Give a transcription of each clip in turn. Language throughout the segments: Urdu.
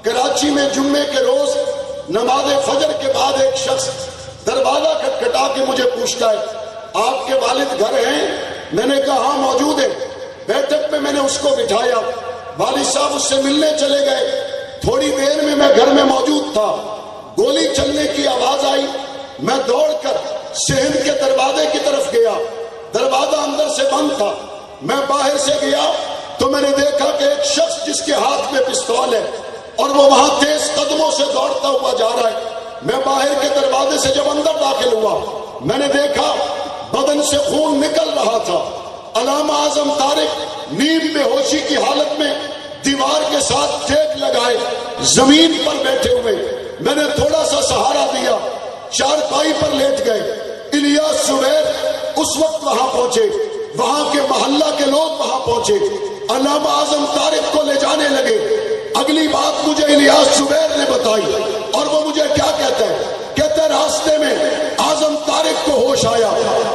کراچی میں جمعے کے روز نماز فجر کے بعد ایک شخص دروازہ کھٹکھٹا کے مجھے پوچھتا ہے آپ کے والد گھر ہیں؟ میں نے کہا ہاں موجود ہے۔ بیٹھک میں میں نے اس کو بٹھایا، والد صاحب اس سے ملنے چلے گئے۔ تھوڑی دیر میں گھر میں موجود تھا، گولی چلنے کی آواز آئی، میں دوڑ کر صحن کے دروازے کی طرف گیا، دروازہ اندر سے بند تھا۔ میں باہر سے گیا تو میں نے دیکھا کہ ایک شخص جس کے ہاتھ میں پستول ہے اور وہ وہاں تیز قدموں سے دوڑتا ہوا جا رہا ہے۔ میں باہر کے دروازے سے جب اندر داخل ہوا میں نے دیکھا بدن سے خون نکل رہا تھا۔ علامہ اعظم طارق نیند بے ہوشی کی حالت میں دیوار کے ساتھ ٹیک لگائے زمین پر بیٹھے ہوئے۔ میں نے تھوڑا سا سہارا دیا، چارپائی پر لیٹ گئے۔ الیاس زبیر اس وقت وہاں پہنچے، وہاں کے محلہ کے لوگ وہاں پہنچے، علامہ اعظم طارق کو لے جانے لگے۔ اگلی بات مجھے الیاس زبیر نے بتائی اور وہ مجھے کیا کہتا ہے، کہتا ہے راستے میں اعظم طارق کو ہوش آیا،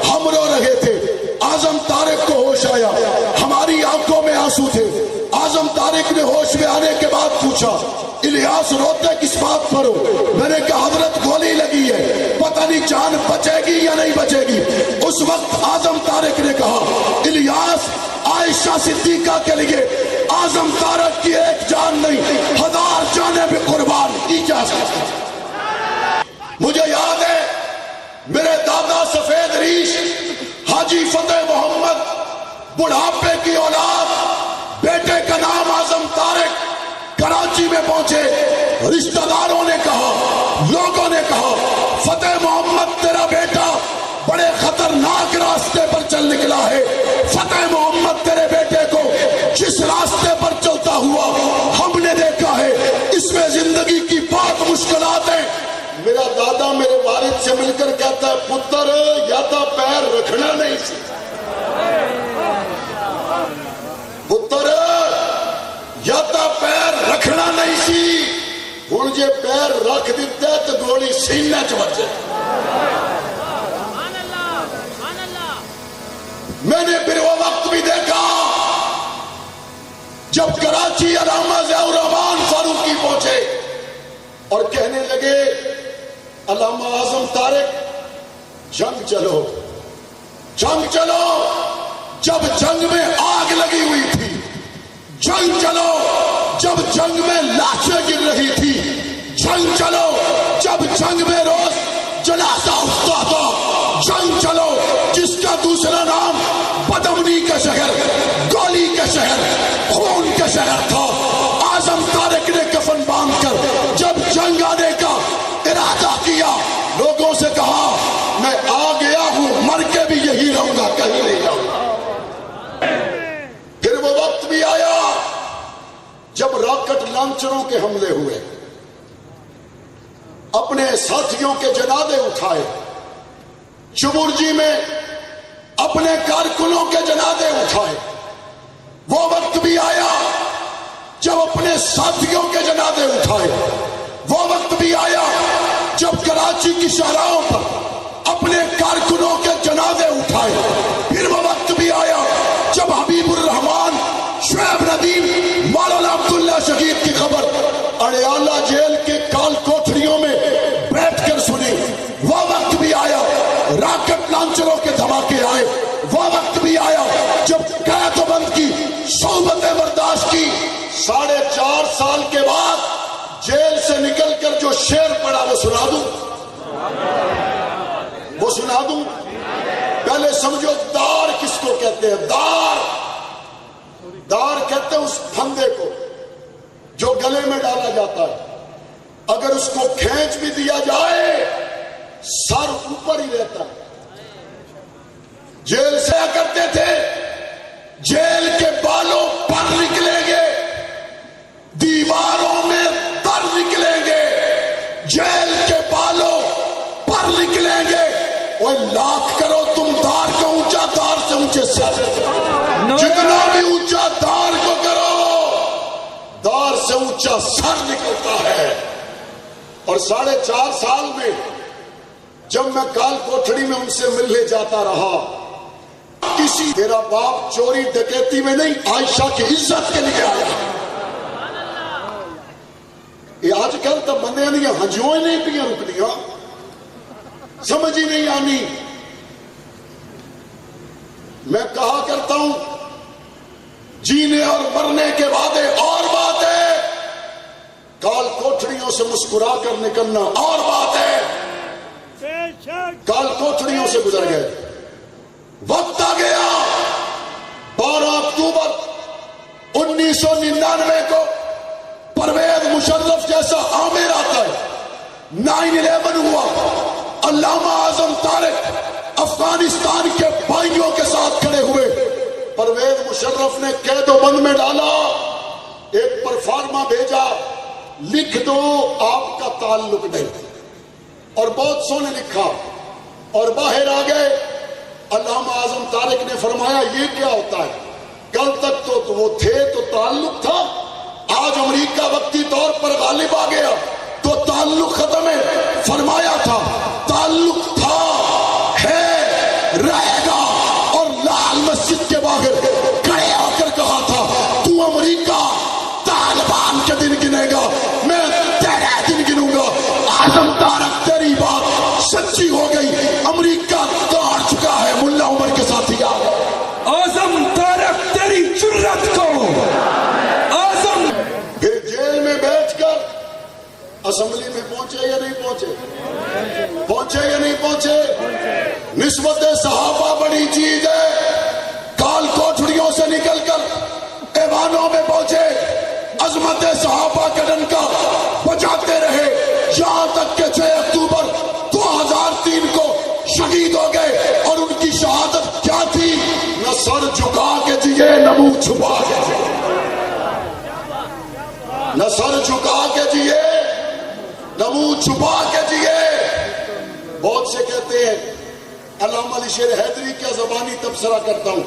ہم رو رہے تھے، اعظم طارق کو ہوش آیا، ہماری آنکھوں میں آنسو تھے۔ اعظم طارق نے ہوش میں آنے کے بعد پوچھا الیاس روتے کس بات پر ہو؟ میں نے کہا حضرت گولی لگی ہے، پتہ نہیں جان بچے گی یا نہیں بچے گی۔ اس وقت اعظم طارق نے کہا الیاس عائشہ صدیقہ کے لیے اعظم طارق کی ایک جان نہیں 1000 جانیں بھی قربان کی جا سکتی۔ مجھے یاد ہے میرے دادا سفید ریش حاجی فتح محمد بڑھاپے کی اولاد، بیٹے کا نام اعظم طارق، کراچی میں پہنچے۔ رشتہ داروں نے کہا، لوگوں نے کہا فتح محمد تیرا بیٹا بڑے خطرناک راستے پر چل نکلا ہے۔ فتح محمد تیرے بیٹے کو جس راستے پر چلتا ہوا ہم نے دیکھا ہے اس میں زندگی کی بہت مشکلات ہیں۔ میرا دادا میرے والد سے مل کر کہتا ہے پتر یا تو پیر رکھنا نہیں سی، پتر یا تو پیر رکھنا نہیں سی، ہن جے پیر رکھ دیتا ہے تو گولی سینے چ وج جائے۔ میں نے پھر وہ وقت بھی دیکھا جب کراچی علامہ ضیاء الرحمان فاروقی پہنچے اور کہنے لگے علامہ اعظم طارق جنگ چلو، جنگ چلو۔ جب جنگ میں آگ لگی ہوئی تھی، جنگ چلو جب جنگ میں لاشیں گر رہی تھی، جنگ چلو جب جنگ میں روز جنازہ اٹھتا تھا، جنگ چلو جس کا دوسرا نام بدمنی کا شہر، گولی کا شہر، خون کا شہر تھا۔ اعظم طارق نے کفن باندھ کر جب جنگ آنے کا ارادہ کیا، لوگوں سے کہا میں آ گیا ہوں، مر کے بھی یہی رہوں گا، کہیں نہیں جاؤں گا۔ پھر وہ وقت بھی آیا جب راکٹ لانچروں کے حملے ہوئے، اپنے ساتھیوں کے جنازے اٹھائے، چبرجی میں اپنے کارکنوں کے جنازے اٹھائے۔ وہ وقت بھی آیا جب اپنے ساتھیوں کے جنازے اٹھائے۔ وہ وقت بھی آیا جب کراچی کی شاہراہوں پر اپنے کارکنوں کے جنازے اٹھائے۔ پھر وہ وقت بھی آیا جب حبیب الرحمان، شعیب ندیم، مولانا عبداللہ شہید کی خبر اڑیالہ جیل کے کال کوٹھریوں میں بیٹھ کر سنی۔ وہ وقت بھی آیا راکٹ لانچروں کے دھماکے آئے۔ وہ وقت بھی آیا جب قید و بند کی صحبتیں برداشت کی۔ 4.5 سال کے بعد جیل سے نکل کر جو شعر پڑا وہ سنا دوں، وہ سنا دوں۔ پہلے سمجھو دار کس کو کہتے ہیں؟ دار، دار کہتے ہیں اس پھندے کو جو گلے میں ڈالا جاتا ہے، اگر اس کو کھینچ بھی دیا جائے سر اوپر ہی رہتا ہے۔ جیل سے کرتے تھے جیل کے بالوں پر نکلیں گے، دیواروں میں در نکلیں گے، جیل کے بالوں پر نکلیں گے۔ وہ لاکھ کرو تم دار کو اونچا، دار سے اونچے سر، جتنا بھی اونچا دار کو کرو دار سے اونچا سر نکلتا ہے۔ اور 4.5 سال میں جب میں کال کوٹھڑی میں ان سے ملنے جاتا رہا، کسی تیرا باپ چوری ڈکیتی میں نہیں، عائشہ کی عزت کے لیے آیا، تو بندے دیا ہنجوں ہی نہیں پیا رکدیاں، سمجھ ہی نہیں آنی۔ میں کہا کرتا ہوں جینے اور مرنے کے وعدے اور بات ہے، کال کوٹڑیوں سے مسکرا کر نکلنا اور بات ہے۔ کال کوٹڑیوں سے گزر گئے، وقت آ گیا 12 اکتوبر 1999 کو پرویز مشرف جیسا عامر آتا ہے، 9/11 ہوا، علامہ اعظم طارق افغانستان کے بھائیوں کے ساتھ کھڑے ہوئے، پرویز مشرف نے قید و بند میں ڈالا، ایک پرفارما بھیجا، لکھ دو آپ کا تعلق نہیں، اور بہت سونے لکھا، اور باہر آ گئے۔ علامہ اعظم طارق نے فرمایا یہ کیا ہوتا ہے، کل تک تو وہ تھے تو تعلق تھا، آج امریکہ وقتی طور پر غالب آ گیا تو تعلق ختم ہے۔ فرمایا تھا تعلق تھا، ہے، رہے گا، اور لال مسجد کے باہر کھڑے ہو کر کہا تھا تو امریکہ طالبان کے دن گنے گا، میں تیرے دن گنوں گا۔ اعظم طارق تیری بات سچی ہو گئی، امریکہ توڑ چکا ہے، ملا عمر کے ساتھی آ گئے۔ اعظم طارق تیری جرت کو، اعظم پھر جیل میں بیٹھ کر اسمبلی میں پہنچے یا نہیں پہنچے، پہنچے یا نہیں پہنچے۔ نسبت صحابہ بڑی چیز ہے، کال کوٹڑیوں سے نکل کر ایوانوں میں پہنچے، عظمت صحابہ کا ڈنکا بجاتے رہے، یہاں تک کہ 6 اکتوبر 2003 کو شہید ہو گئے، اور ان کی شہادت کیا تھی؟ نہ سر جھکا کے جیے نہ منہ چھپا کے جیے، نہ سر جھکا کے جیے نہ منہ چھپا کے جیے۔ بہت سے کہتے ہیں، علامہ علی شیر حیدری کا زبانی تبصرہ کرتا ہوں،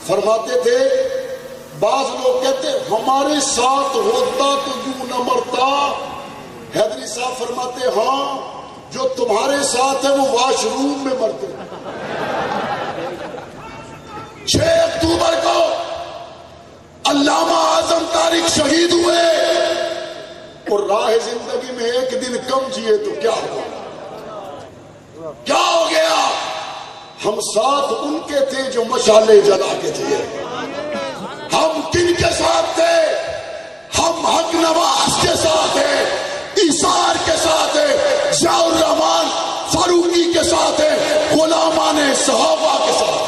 فرماتے تھے بعض لوگ کہتے ہمارے ساتھ ہوتا تو یوں نہ مرتا، حیدری صاحب فرماتے ہاں جو تمہارے ساتھ ہے وہ واش روم میں مرتے۔ 6 اکتوبر کو علامہ اعظم طارق شہید ہوئے، اور راہ زندگی میں ایک دن کم جیے تو کیا ہوا، کیا ہو گیا؟ ہم ساتھ ان کے تھے جو مشالے جلا کے جیے۔ ہم کن کے ساتھ تھے؟ ہم حق نواز کے ساتھ تھے، ایثار کے ساتھ ہے، ضیاء الرحمان فاروقی کے ساتھ ہے، غلامان صحابہ کے ساتھ۔